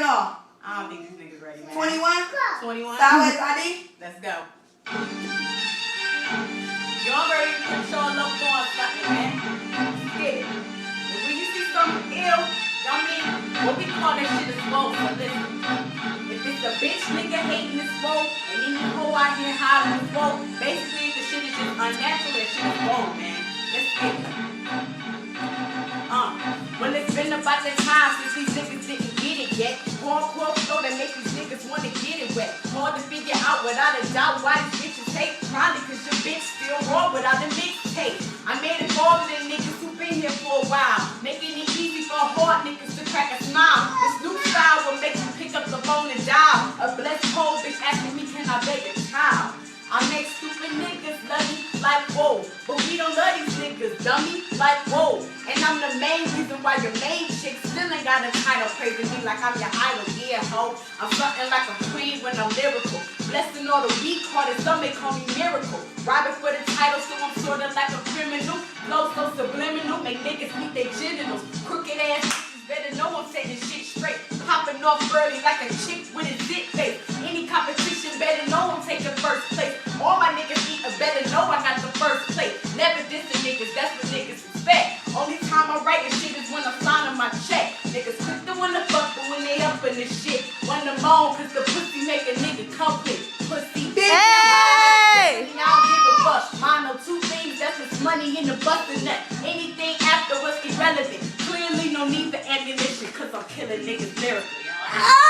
y'all? I don't think these niggas ready, man. 21? 21? Southwest ID? Let's go. You already put your love on something, man. Get it. And when you see something ill, I mean, what we call that shit is woke. So listen, if it's a bitch nigga hating this woke, and any hoe out here hollering this woke, basically the shit is just unnatural, that shit is woke, man. Let's get it. Well, it's been about that time since these niggas didn't get it yet. Hardcore flow that make these niggas wanna get it wet. Hard to figure out without a doubt why these bitches hate. Probably cause your bitch still raw without a mixtape. I made it for all of the niggas who been here for a while, making it easy for hard niggas to crack a smile. This new style will make you pick up the phone and dial. A blessed hoe bitch asking me, can I beg a child? I make stupid niggas love me like whoa, but we don't love these niggas, dummy, like whoa. And I'm the main reason why your main chick still ain't got a title, praising me like I'm your idol, yeah ho. I'm something like a queen when I'm lyrical, blessing all the weak hearted, some may call me miracle. Robbing for the title, so I'm sorta like a criminal. Flow so subliminal, make niggas eat their genitals. Crooked ass bitches better know I'm setting shit straight. Popping off early like a chick with a zit face. Any competition better know I'm taking first place. All my niggas eat a better know I got the first plate. Never dissing niggas, that's what niggas respect. Only time I'm writing shit is when I'm signing my check. Niggas quick to wanna fuck, but when they up in this shit, wanna moan cause the pussy make a nigga come quick. Pussy bitch. Hey! I don't give a fuck. Mine know two things, that's what's money in the bustin' nut. Anything after was irrelevant. Clearly no need for ammunition cause I'm killing niggas lyrically.